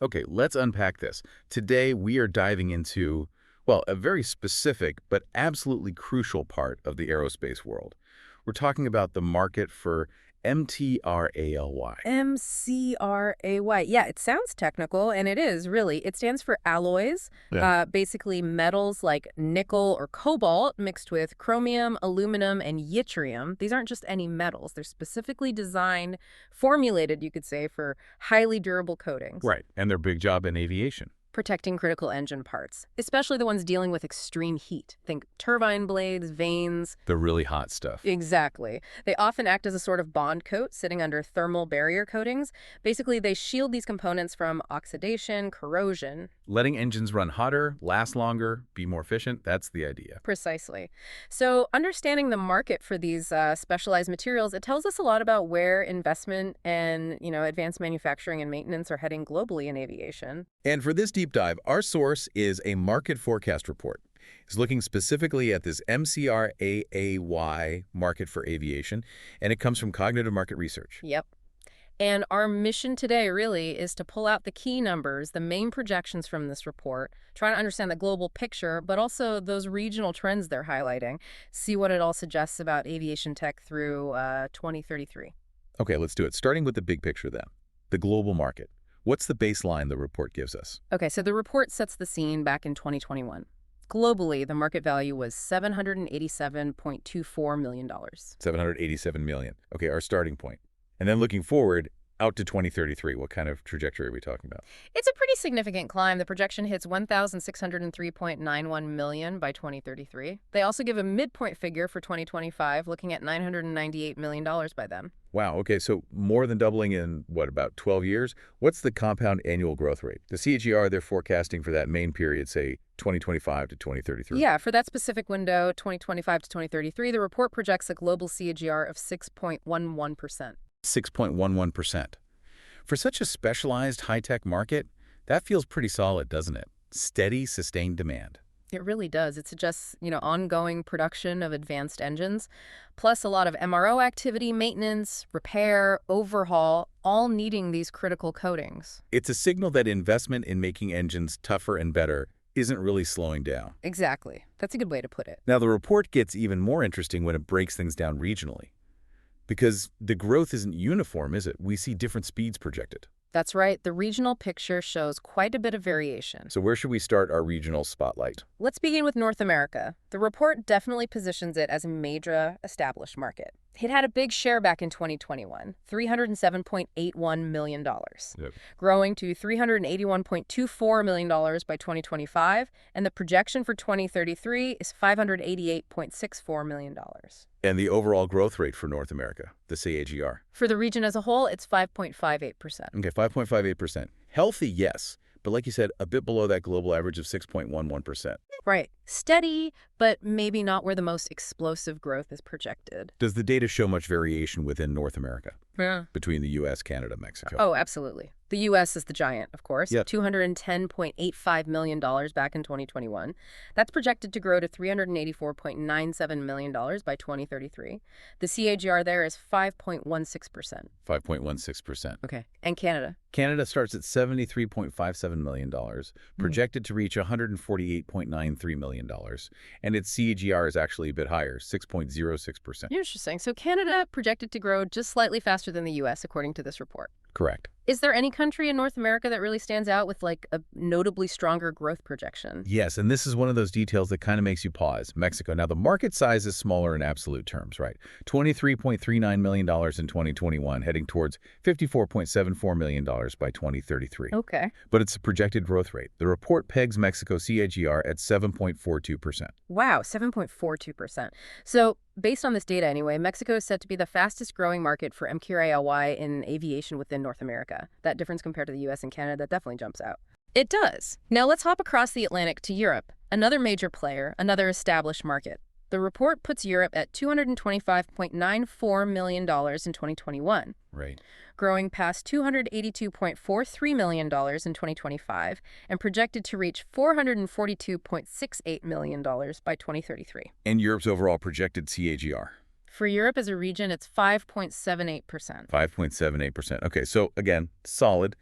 Okay, let's unpack this. Today, we are diving into, well, a very specific but absolutely crucial part of the aerospace world. We're talking about the market for MTRALY. MCRAY. Yeah, it sounds technical, and it is, really. It stands for alloys, Yeah. basically metals like nickel or cobalt mixed with chromium, aluminum, and yttrium. These aren't just any metals. They're specifically designed, formulated, you could say, for highly durable coatings, Right, and their big job in aviation. protecting critical engine parts, especially the ones dealing with extreme heat. Think turbine blades, vanes. The really hot stuff. Exactly. They often act as a sort of bond coat sitting under thermal barrier coatings. Basically, they shield these components from oxidation, corrosion. Letting engines run hotter, last longer, be more efficient, that's the idea. Precisely. So understanding the market for these specialized materials, it tells us a lot about where investment and, advanced manufacturing and maintenance are heading globally in aviation. And for this deep dive, our source is a market forecast report. It's looking specifically at this MCRAAY market for aviation, and it comes from Cognitive Market Research. Yep. And our mission today really is to pull out the key numbers, the main projections from this report, try to understand the global picture, but also those regional trends they're highlighting, see what it all suggests about aviation tech through 2033. Okay, let's do it. Starting with the big picture then. The global market. What's the baseline the report gives us? Okay, so the report sets the scene back in 2021. Globally, the market value was $787.24 million. 787 million. Okay, our starting point. And then looking forward, out to 2033, what kind of trajectory are we talking about? It's a pretty significant climb. The projection hits 1,603.91 million by 2033. They also give a midpoint figure for 2025, looking at $998 million by then. Wow, okay, so more than doubling in, what, about 12 years? What's the compound annual growth rate? The CAGR they're forecasting for that main period, say 2025 to 2033. Yeah, for that specific window, 2025 to 2033, the report projects a global CAGR of 6.11%. 6.11%. For such a specialized high-tech market, that feels pretty solid, doesn't it? Steady, sustained demand. It really does. It suggests, ongoing production of advanced engines, plus a lot of MRO activity, maintenance, repair, overhaul, all needing these critical coatings. It's a signal that investment in making engines tougher and better isn't really slowing down. Exactly. That's a good way to put it. Now, the report gets even more interesting when it breaks things down regionally. Because the growth isn't uniform, is it? We see different speeds projected. That's right. The regional picture shows quite a bit of variation. So where should we start our regional spotlight? Let's begin with North America. The report definitely positions it as a major established market. It had a big share back in 2021, $307.81 million, growing to $381.24 million by 2025, and the projection for 2033 is $588.64 million. And the overall growth rate for North America, the CAGR? For the region as a whole, it's 5.58%. Okay, 5.58%. Healthy, yes, but like you said, a bit below that global average of 6.11%. Right. Steady, but maybe not where the most explosive growth is projected. Does the data show much variation within North America? Yeah. Between the U.S., Canada, Mexico? Oh, absolutely. The U.S. is the giant, of course. Yep. $210.85 million back in 2021. That's projected to grow to $384.97 million by 2033. The CAGR there is 5.16%. 5.16%. Okay. And Canada? Canada starts at $73.57 million, projected to reach $148.93 million, and its CAGR is actually a bit higher, 6.06%. Interesting. So Canada projected to grow just slightly faster than the U.S., according to this report. Correct. Is there any country in North America that really stands out with like a notably stronger growth projection? Yes, and this is one of those details that kind of makes you pause. Mexico. Now, the market size is smaller in absolute terms, right? $23.39 million in 2021, heading towards $54.74 million by 2033. Okay. But it's a projected growth rate. The report pegs Mexico CAGR at 7.42%. Wow, 7.42%. So based on this data anyway, Mexico is set to be the fastest growing market for MCrALY in aviation within North America. That difference compared to the U.S. and Canada, that definitely jumps out. It does. Now let's hop across the Atlantic to Europe, another major player, another established market. The report puts Europe at $225.94 million in 2021. Right. Growing past $282.43 million in 2025 and projected to reach $442.68 million by 2033. And Europe's overall projected CAGR? For Europe as a region, it's 5.78%. 5.78%. Okay, so again, solid,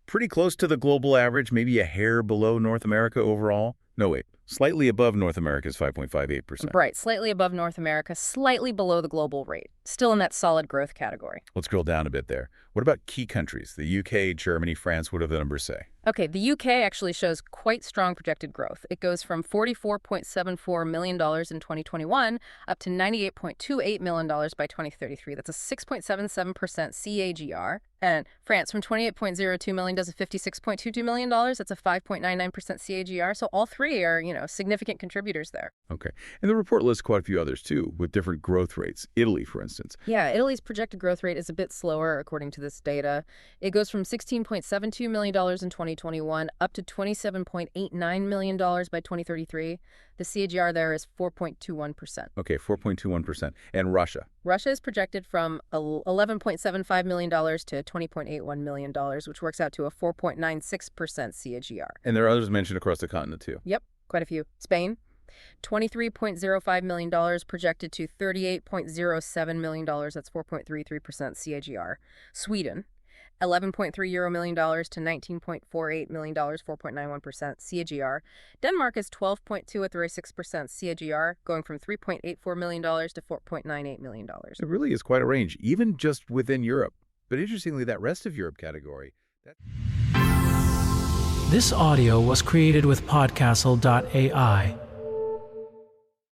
pretty close to the global average, maybe a hair below North America overall. No, wait, slightly above North America's 5.58%. Right, slightly above North America, slightly below the global rate. Still in that solid growth category. Let's drill down a bit there. What about key countries? The UK, Germany, France, what do the numbers say? Okay, the UK actually shows quite strong projected growth. It goes from $44.74 million in 2021 up to $98.28 million by 2033. That's a 6.77% CAGR. And France from $28.02 million does a $56.22 million. That's a 5.99% CAGR. So all three are, significant contributors there. Okay. And the report lists quite a few others, too, with different growth rates. Italy, for instance. Yeah, Italy's projected growth rate is a bit slower, according to this data. It goes from $16.72 million in 2021 up to $27.89 million by 2033. The CAGR there is 4.21%. Okay, 4.21%. And Russia? Russia is projected from $11.75 million to $20.81 million, which works out to a 4.96% CAGR. And there are others mentioned across the continent, too. Yep, quite a few. Spain, $23.05 million projected to $38.07 million. That's 4.33% CAGR. Sweden, $11.30 million to $19.48 million, 4.91% CAGR. Denmark is 12.236% CAGR, going from $3.84 million to $4.98 million. It really is quite a range, even just within Europe. But interestingly, that rest of Europe category... This audio was created with Podcastle.ai.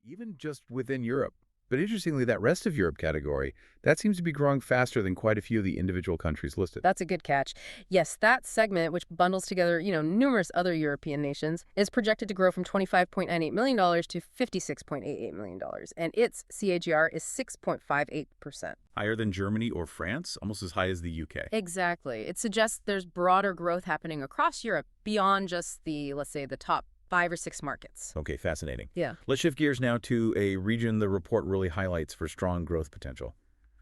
Even just within Europe. But interestingly, that rest of Europe category, that seems to be growing faster than quite a few of the individual countries listed. That's a good catch. Yes, that segment, which bundles together, numerous other European nations, is projected to grow from $25.98 million to $56.88 million. And its CAGR is 6.58%. Higher than Germany or France, almost as high as the UK. Exactly. It suggests there's broader growth happening across Europe beyond just let's say, the top 5 or 6 markets. Okay, fascinating. Yeah. Let's shift gears now to a region the report really highlights for strong growth potential,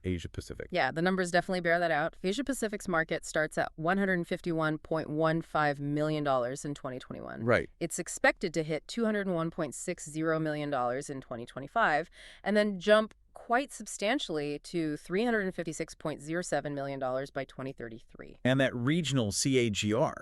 Asia Pacific. Yeah, the numbers definitely bear that out. Asia Pacific's market starts at $151.15 million in 2021. Right. It's expected to hit $201.60 million in 2025 and then jump quite substantially to $356.07 million by 2033. And that regional CAGR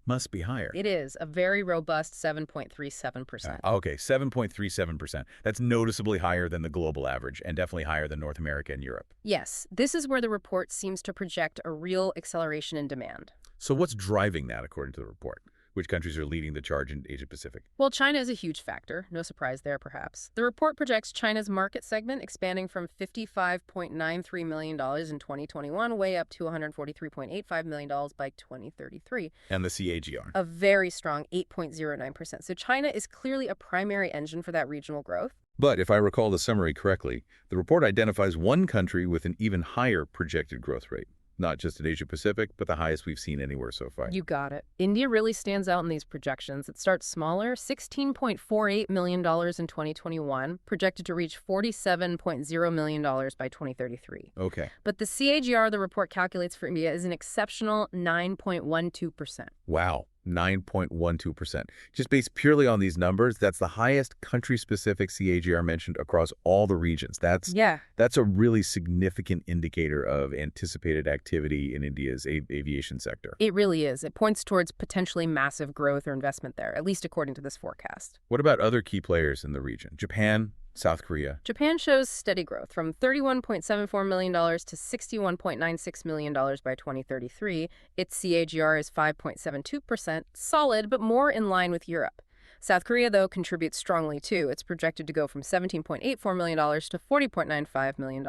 must be higher. It is a very robust 7.37%. Okay, 7.37%. That's noticeably higher than the global average and definitely higher than North America and Europe. Yes, this is where the report seems to project a real acceleration in demand. So what's driving that, according to the report? Which countries are leading the charge in Asia Pacific? Well, China is a huge factor. No surprise there, perhaps. The report projects China's market segment expanding from $55.93 million in 2021 way up to $143.85 million by 2033. And the CAGR? A very strong 8.09%. So China is clearly a primary engine for that regional growth. But if I recall the summary correctly, the report identifies one country with an even higher projected growth rate. Not just in Asia Pacific, but the highest we've seen anywhere so far. You got it. India really stands out in these projections. It starts smaller, $16.48 million in 2021, projected to reach $47.0 million by 2033. Okay. But the CAGR the report calculates for India is an exceptional 9.12%. Wow. 9.12%. Just based purely on these numbers, that's the highest country-specific CAGR mentioned across all the regions. That's a really significant indicator of anticipated activity in India's aviation sector. It really is. It points towards potentially massive growth or investment there, at least according to this forecast. What about other key players in the region? Japan, South Korea? Japan shows steady growth from $31.74 million to $61.96 million by 2033. Its CAGR is 5.72%, solid, but more in line with Europe. South Korea, though, contributes strongly, too. It's projected to go from $17.84 million to $40.95 million.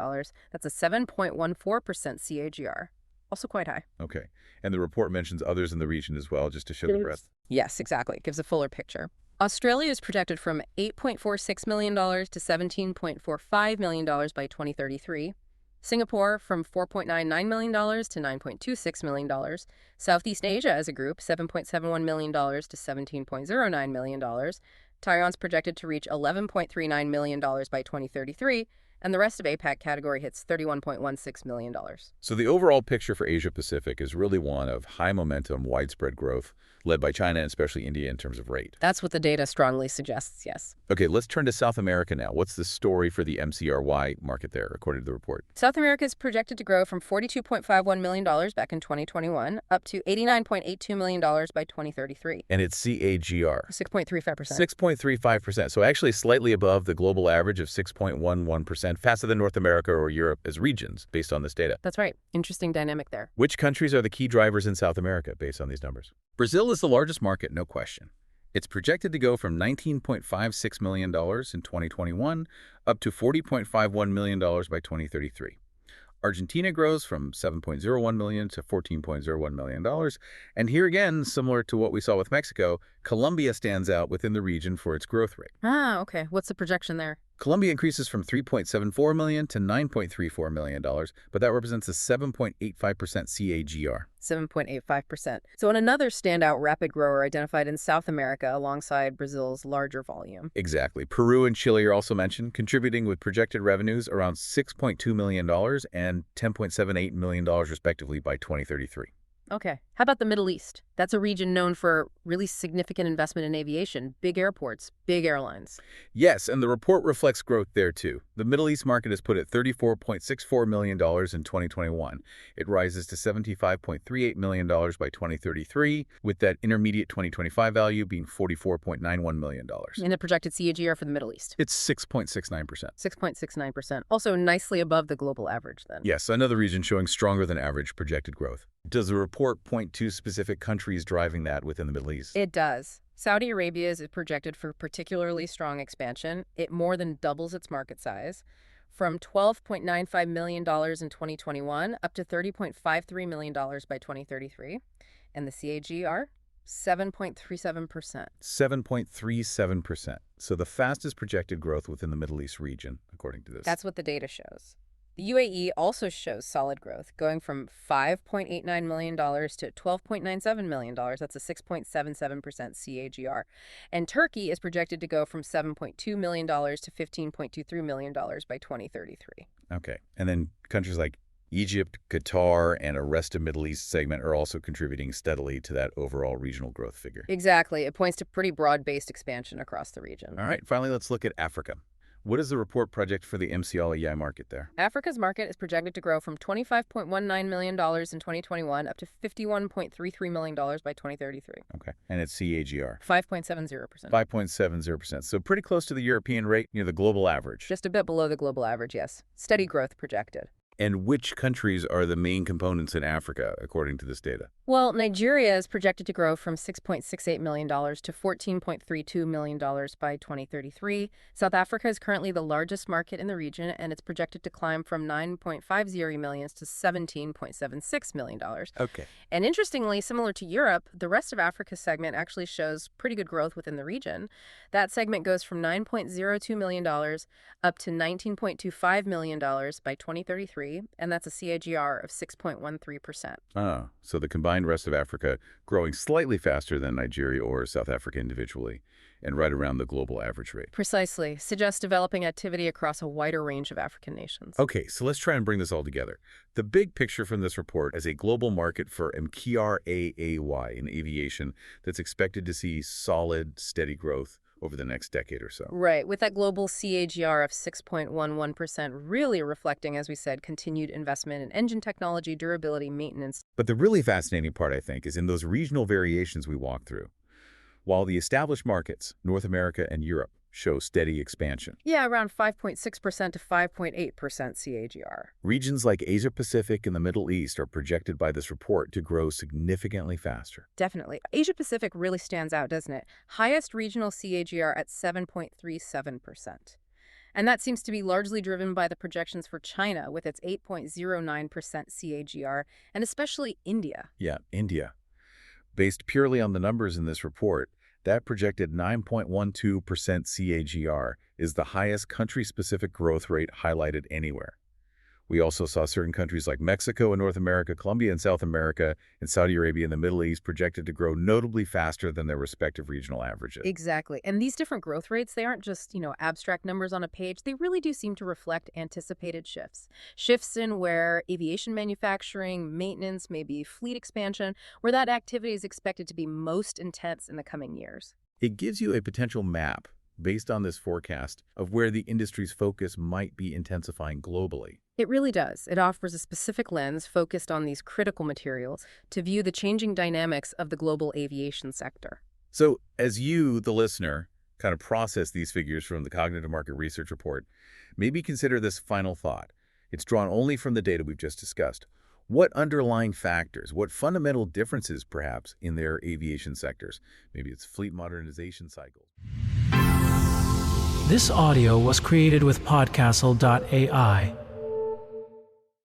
That's a 7.14% CAGR. Also quite high. Okay. And the report mentions others in the region as well, just to show the breadth. Yes, exactly. It gives a fuller picture. Australia is projected from $8.46 million to $17.45 million by 2033. Singapore from $4.99 million to $9.26 million. Southeast Asia as a group, $7.71 million to $17.09 million. Taiwan's projected to reach $11.39 million by 2033. And the rest of APAC category hits $31.16 million. So the overall picture for Asia-Pacific is really one of high momentum, widespread growth, led by China and especially India in terms of rate. That's what the data strongly suggests, yes. Okay, let's turn to South America now. What's the story for the MCRY market there, according to the report? South America is projected to grow from $42.51 million back in 2021 up to $89.82 million by 2033. And it's CAGR. 6.35%. 6.35%. So actually slightly above the global average of 6.11%, faster than North America or Europe as regions, based on this data. That's right. Interesting dynamic there. Which countries are the key drivers in South America, based on these numbers? Brazil is the largest market, no question. It's projected to go from $19.56 million in 2021 up to $40.51 million by 2033. Argentina grows from $7.01 million to $14.01 million. And here again, similar to what we saw with Mexico, Colombia stands out within the region for its growth rate. Ah, okay. What's the projection there? Colombia increases from $3.74 million to $9.34 million, but that represents a 7.85% CAGR. 7.85%. So another standout rapid grower identified in South America alongside Brazil's larger volume. Exactly. Peru and Chile are also mentioned, contributing with projected revenues around $6.2 million and $10.78 million respectively by 2033. Okay. How about the Middle East? That's a region known for really significant investment in aviation, big airports, big airlines. Yes, and the report reflects growth there too. The Middle East market is put at $34.64 million in 2021. It rises to $75.38 million by 2033, with that intermediate 2025 value being $44.91 million. And the projected CAGR for the Middle East? It's 6.69%. 6.69%. Also nicely above the global average then. Yes, another region showing stronger than average projected growth. Does the report point to specific countries driving that within the Middle East? It does. Saudi Arabia is projected for particularly strong expansion. It more than doubles its market size from $12.95 million in 2021 up to $30.53 million by 2033. And the CAGR? 7.37%. 7.37%. So the fastest projected growth within the Middle East region, according to this. That's what the data shows. The UAE also shows solid growth, going from $5.89 million to $12.97 million. That's a 6.77% CAGR. And Turkey is projected to go from $7.2 million to $15.23 million by 2033. Okay. And then countries like Egypt, Qatar, and a rest of Middle East segment are also contributing steadily to that overall regional growth figure. Exactly. It points to pretty broad-based expansion across the region. All right. Finally, let's look at Africa. What is the report project for the MCrALY market there? Africa's market is projected to grow from $25.19 million in 2021 up to $51.33 million by 2033. Okay. And it's CAGR? 5.70%. 5.70%. So pretty close to the European rate, near the global average. Just a bit below the global average, yes. Steady growth projected. And which countries are the main components in Africa, according to this data? Well, Nigeria is projected to grow from $6.68 million to $14.32 million by 2033. South Africa is currently the largest market in the region, and it's projected to climb from $9.50 million to $17.76 million. Okay. And interestingly, similar to Europe, the rest of Africa segment actually shows pretty good growth within the region. That segment goes from $9.02 million up to $19.25 million by 2033. And that's a CAGR of 6.13%. Ah, so the combined rest of Africa growing slightly faster than Nigeria or South Africa individually, and right around the global average rate. Precisely. Suggests developing activity across a wider range of African nations. Okay, so let's try and bring this all together. The big picture from this report is a global market for MCrALY in aviation that's expected to see solid, steady growth over the next decade or so. Right, with that global CAGR of 6.11% really reflecting, as we said, continued investment in engine technology, durability, maintenance. But the really fascinating part, I think, is in those regional variations we walk through. While the established markets, North America and Europe, show steady expansion. Yeah, around 5.6% to 5.8% CAGR. Regions like Asia-Pacific and the Middle East are projected by this report to grow significantly faster. Definitely. Asia-Pacific really stands out, doesn't it? Highest regional CAGR at 7.37%. And that seems to be largely driven by the projections for China with its 8.09% CAGR, and especially India. Yeah, India. Based purely on the numbers in this report, that projected 9.12% CAGR is the highest country-specific growth rate highlighted anywhere. We also saw certain countries like Mexico in North America, Colombia in South America, and Saudi Arabia in the Middle East projected to grow notably faster than their respective regional averages. Exactly. And these different growth rates, they aren't just, abstract numbers on a page. They really do seem to reflect anticipated shifts. Shifts in where aviation manufacturing, maintenance, maybe fleet expansion, where that activity is expected to be most intense in the coming years. It gives you a potential map based on this forecast of where the industry's focus might be intensifying globally. It really does. It offers a specific lens focused on these critical materials to view the changing dynamics of the global aviation sector. So as you, the listener, kind of process these figures from the Cognitive Market Research Report, maybe consider this final thought. It's drawn only from the data we've just discussed. What underlying factors, what fundamental differences, perhaps, in their aviation sectors? Maybe it's fleet modernization cycles. This audio was created with Podcastle.ai.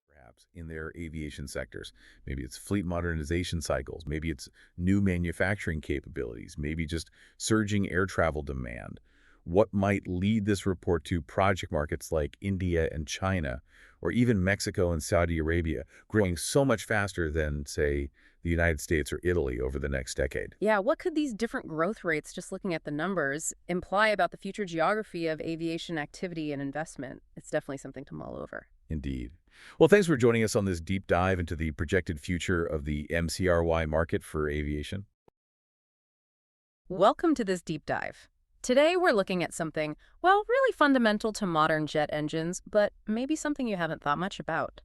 Perhaps in their aviation sectors. Maybe it's fleet modernization cycles. Maybe it's new manufacturing capabilities. Maybe just surging air travel demand. What might lead this report to project markets like India and China, or even Mexico and Saudi Arabia, growing so much faster than, say, the United States or Italy over the next decade? Yeah, what could these different growth rates, just looking at the numbers, imply about the future geography of aviation activity and investment? It's definitely something to mull over. Indeed. Well, thanks for joining us on this deep dive into the projected future of the MCRY market for aviation. Welcome to this deep dive. Today we're looking at something, well, really fundamental to modern jet engines, but maybe something you haven't thought much about.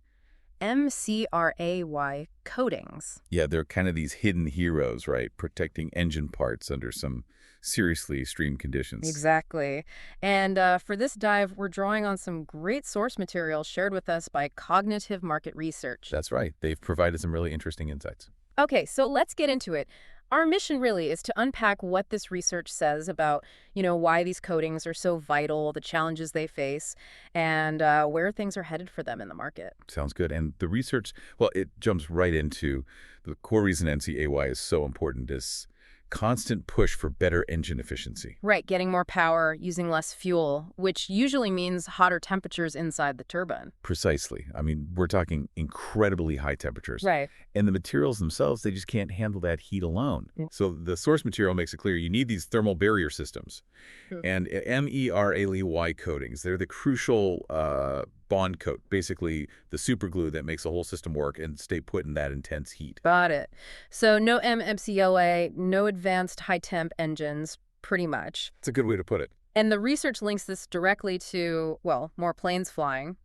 MCrALY coatings. Yeah, they're kind of these hidden heroes, right? Protecting engine parts under some seriously extreme conditions. Exactly. And for this dive, we're drawing on some great source material shared with us by Cognitive Market Research. That's right. They've provided some really interesting insights. Okay, so let's get into it. Our mission really is to unpack what this research says about, why these coatings are so vital, the challenges they face, and where things are headed for them in the market. Sounds good. And the research, well, it jumps right into the core reason NCAY is so important is constant push for better engine efficiency. Right, getting more power, using less fuel, which usually means hotter temperatures inside the turbine. Precisely. I mean, we're talking incredibly high temperatures. Right. And the materials themselves, they just can't handle that heat alone. So the source material makes it clear you need these thermal barrier systems. And MERALY coatings, they're the crucial bond coat, basically the super glue that makes the whole system work and stay put in that intense heat. Got it. So no MCLA, no advanced high-temp engines, pretty much. It's a good way to put it. And the research links this directly to, well, more planes flying,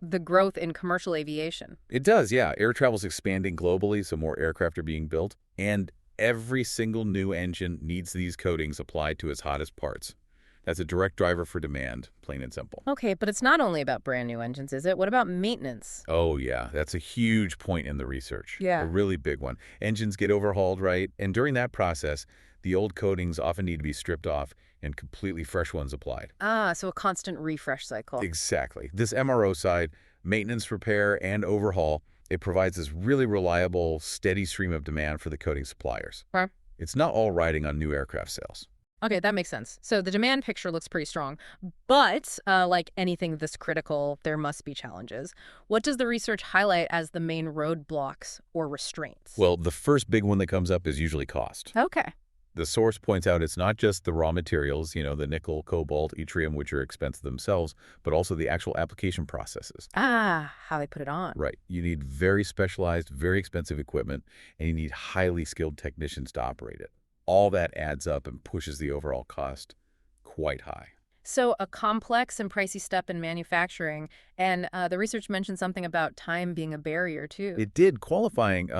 the growth in commercial aviation. It does, yeah. Air travel's expanding globally, so more aircraft are being built. And every single new engine needs these coatings applied to its hottest parts. That's a direct driver for demand, plain and simple. Okay, but it's not only about brand new engines, is it? What about maintenance? Oh, yeah. That's a huge point in the research. Yeah. A really big one. Engines get overhauled, right? And during that process, the old coatings often need to be stripped off and completely fresh ones applied. Ah, so a constant refresh cycle. Exactly. This MRO side, maintenance, repair, and overhaul, it provides this really reliable, steady stream of demand for the coating suppliers. Huh? It's not all riding on new aircraft sales. Okay, that makes sense. So the demand picture looks pretty strong. But like anything this critical, there must be challenges. What does the research highlight as the main roadblocks or restraints? Well, the first big one that comes up is usually cost. Okay. The source points out it's not just the raw materials, the nickel, cobalt, yttrium, which are expensive themselves, but also the actual application processes. Ah, how they put it on. Right. You need very specialized, very expensive equipment, and you need highly skilled technicians to operate it. All that adds up and pushes the overall cost quite high. So a complex and pricey step in manufacturing, and the research mentioned something about time being a barrier, too. It did, qualifying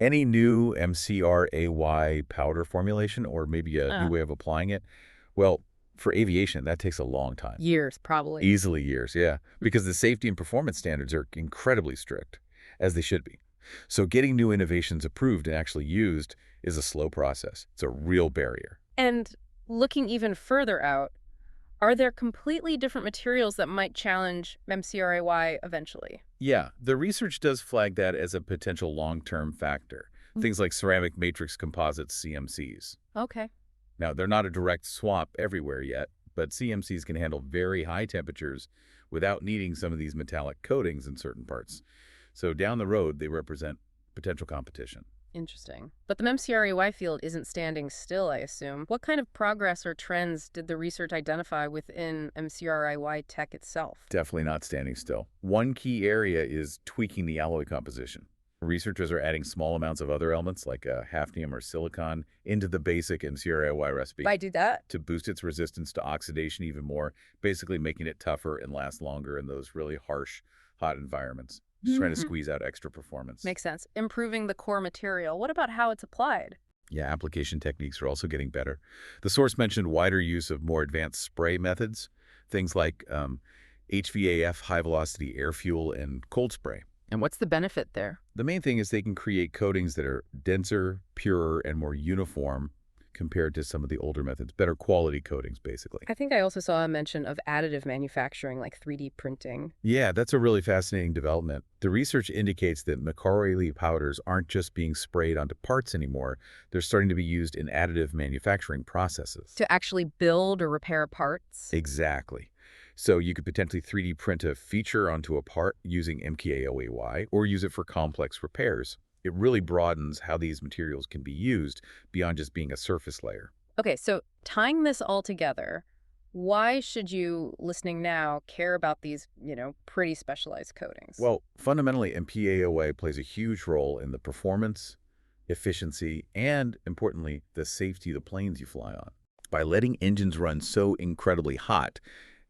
any new MCrAY powder formulation or maybe a new way of applying it. Well, for aviation, that takes a long time. Years, probably. Easily years, yeah, because the safety and performance standards are incredibly strict, as they should be. So getting new innovations approved and actually used is a slow process. It's a real barrier. And looking even further out, are there completely different materials that might challenge MCrAY eventually? Yeah, the research does flag that as a potential long-term factor. Things like ceramic matrix composites, CMCs. Okay. Now, they're not a direct swap everywhere yet, but CMCs can handle very high temperatures without needing some of these metallic coatings in certain parts. So down the road, they represent potential competition. Interesting. But the MCrAY field isn't standing still, I assume. What kind of progress or trends did the research identify within MCrAY tech itself? Definitely not standing still. One key area is tweaking the alloy composition. Researchers are adding small amounts of other elements like hafnium or silicon into the basic MCrAY recipe Why do that? to boost its resistance to oxidation even more, basically making it tougher and last longer in those really harsh, hot environments. Just trying to squeeze out extra performance. Makes sense. Improving the core material. What about how it's applied? Yeah, application techniques are also getting better. The source mentioned wider use of more advanced spray methods, things like HVAF, high-velocity air fuel, and cold spray. And what's the benefit there? The main thing is they can create coatings that are denser, purer, and more uniform compared to some of the older methods. Better quality coatings, basically. I think I also saw a mention of additive manufacturing, like 3D printing. Yeah, that's a really fascinating development. The research indicates that MCrAlY powders aren't just being sprayed onto parts anymore. They're starting to be used in additive manufacturing processes. To actually build or repair parts? Exactly. So you could potentially 3D print a feature onto a part using MCrALY or use it for complex repairs. It really broadens how these materials can be used beyond just being a surface layer. Okay, so tying this all together, why should you, listening now, care about these, pretty specialized coatings? Well, fundamentally, MCrALY plays a huge role in the performance, efficiency, and, importantly, the safety of the planes you fly on. By letting engines run so incredibly hot,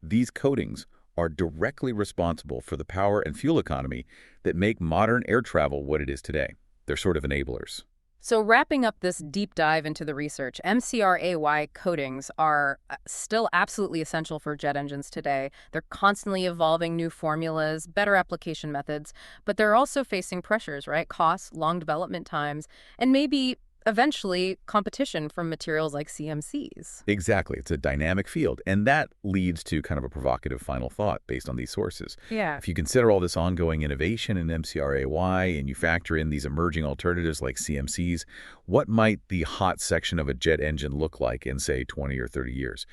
these coatings are directly responsible for the power and fuel economy that make modern air travel what it is today. They're sort of enablers. So wrapping up this deep dive into the research, MCrAY coatings are still absolutely essential for jet engines today. They're constantly evolving new formulas, better application methods, but they're also facing pressures, right? Costs, long development times, and maybe eventually competition from materials like CMCs. Exactly. It's a dynamic field. And that leads to kind of a provocative final thought based on these sources. Yeah. If you consider all this ongoing innovation in MCrAY and you factor in these emerging alternatives like CMCs, what might the hot section of a jet engine look like in, say, 20 or 30 years?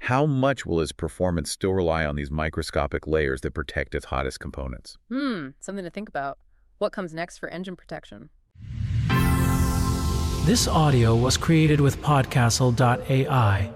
How much will its performance still rely on these microscopic layers that protect its hottest components? Something to think about. What comes next for engine protection? This audio was created with Podcastle.ai.